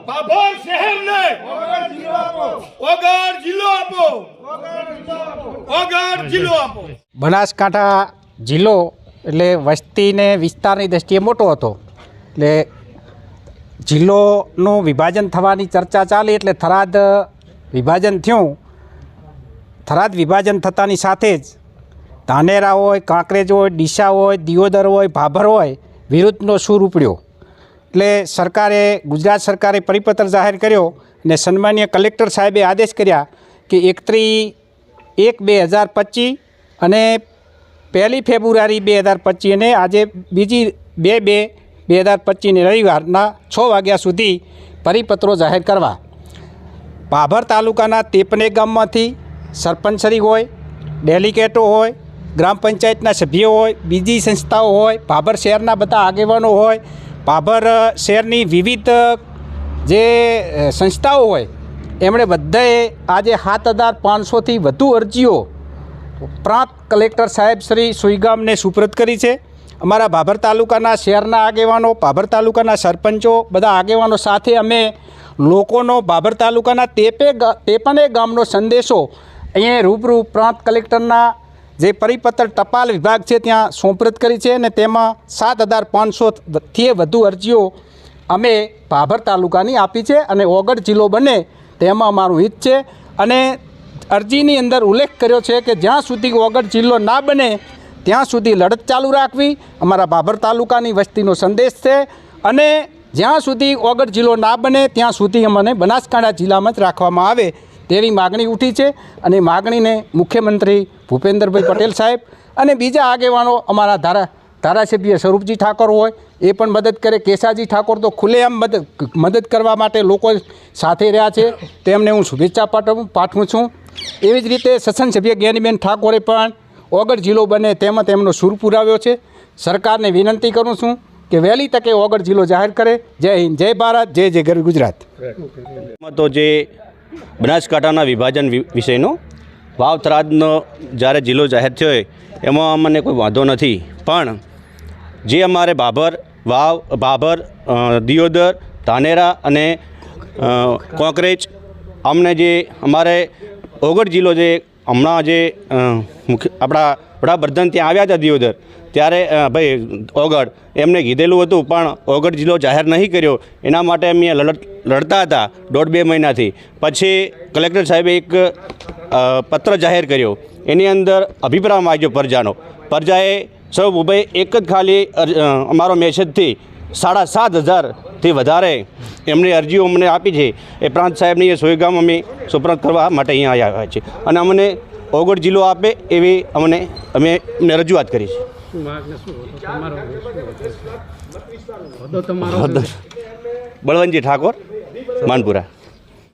ભાભર શહેરને ઓગળ જિલ્લો આપો, ઓગળ જિલ્લો આપો. બનાસકાંઠા જિલ્લો એટલે વસ્તી ને વિસ્તારની દૃષ્ટિએ મોટો હતો, એટલે જિલ્લોનું વિભાજન થવાની ચર્ચા ચાલી એટલે થરાદ વિભાજન થયું. થરાદ વિભાજન થતાની સાથે જ ધાનેરા હોય, કાંકરેજ હોય, ડીસા હોય, દિયોદર હોય, ભાભર હોય, વિરુદ્ધનો સૂર ઉપડ્યો. એટલે સરકારે, ગુજરાત સરકારે પરિપત્ર જાહેર કર્યો અને સન્માનીય કલેક્ટર સાહેબે આદેશ કર્યા કે 31/1/2025 અને 1 ફેબ્રુઆરી 2025 અને આજે બીજી 2/2/2025 રવિવારના 6 વાગ્યા સુધી પરિપત્રો જાહેર કરવા. ભાભર તાલુકાના 53 ગામમાંથી સરપંચશ્રી હોય, ડેલિગેટો હોય, ગ્રામ પંચાયતના સભ્યો હોય, બીજી સંસ્થાઓ હોય, ભાભર શહેરના બધા આગેવાનો હોય, ભાભર શહેરની વિવિધ જે સંસ્થાઓ હોય, એમણે બધાએ આજે 7,500થી વધુ અરજીઓ પ્રાંત કલેક્ટર સાહેબ શ્રી સુઈગામને સુપ્રત કરી છે. અમારા ભાભર તાલુકાના શહેરના આગેવાનો, ભાભર તાલુકાના સરપંચો, બધા આગેવાનો સાથે અમે લોકોનો ભાભર તાલુકાના 53 ગામનો સંદેશો અહીંયા રૂબરૂ પ્રાંત કલેક્ટરના જે પરિપત્ર ટપાલ વિભાગ છે ત્યાં સુપ્રત કરી છે અને તેમાં 7,500થી વધુ અરજીઓ અમે ભાભર તાલુકાની આપી છે અને ઓગળ જિલ્લો બને તેમાં અમારું હિત છે. અને અરજીની અંદર ઉલ્લેખ કર્યો છે કે જ્યાં સુધી ઓગળ જિલ્લો ના બને ત્યાં સુધી લડત ચાલુ રાખવી અમારા ભાભર તાલુકાની વસ્તીનો સંદેશ છે. અને જ્યાં સુધી ઓગળ જિલ્લો ના બને ત્યાં સુધી અમને બનાસકાંઠા જિલ્લામાં જ રાખવામાં આવે તેવી માગણી ઉઠી છે. અને માગણીને મુખ્યમંત્રી ભૂપેન્દ્રભાઈ પટેલ સાહેબ અને બીજા આગેવાનો અમારા ધારાસભ્ય સ્વરૂપજી ઠાકોર હોય એ પણ મદદ કરે. કેશાજી ઠાકોર તો ખુલ્લેઆમ મદદ કરવા માટે લોકો સાથે રહ્યા છે, તેમને હું શુભેચ્છા પાઠવું છું. એવી જ રીતે સસન સભ્ય જ્ઞાનીબેન ઠાકોરે પણ ઓગળ જિલ્લો બને તેમાં તેમનો સૂર પુરાવ્યો છે. સરકારને વિનંતી કરું છું કે વહેલી તકે ઓગળ જિલ્લો જાહેર કરે. જય હિન્દ, જય ભારત, જય જય ગર ગુજરાત. તો જે બનાસકાંઠાના વિભાજન વિષયનો વાવ થરાદનો જ્યારે જિલ્લો જાહેર થયો એમાં અમને કોઈ વાંધો નથી, પણ જે અમારે ભાભર, દિયોદર, ધાનેરા અને કોંકરેજ અમને જે અમારે ઓગળ જિલ્લો જે હમણાં જે આપણા વડાપ્રધાન ત્યાં આવ્યા હતા દિયોદર ત્યારે ભાઈ ઓગળ એમને કીધેલું હતું પણ ઓગળ જિલ્લો જાહેર નહીં કર્યો. એના માટે અમે લડતા હતા 1.5-2 મહિનાથી. પછી કલેક્ટર સાહેબે એક પત્ર જાહેર કર્યો, એની અંદર અભિપ્રાય માંગ્યો પ્રજાએ સૌ ભાઈ એક જ ખાલી અમારો મેસેજથી 7,500થી વધારે એમની અરજીઓ અમને આપી છે. એ પ્રાંત સાહેબની એ સોયગામ અમે સુપ્રત કરવા માટે અહીંયા આવ્યા છે અને અમને ઓગળ જિલ્લો આપે એવી અમે એમને રજૂઆત કરી છે. બળવંતજી ઠાકોર, માનપુરા.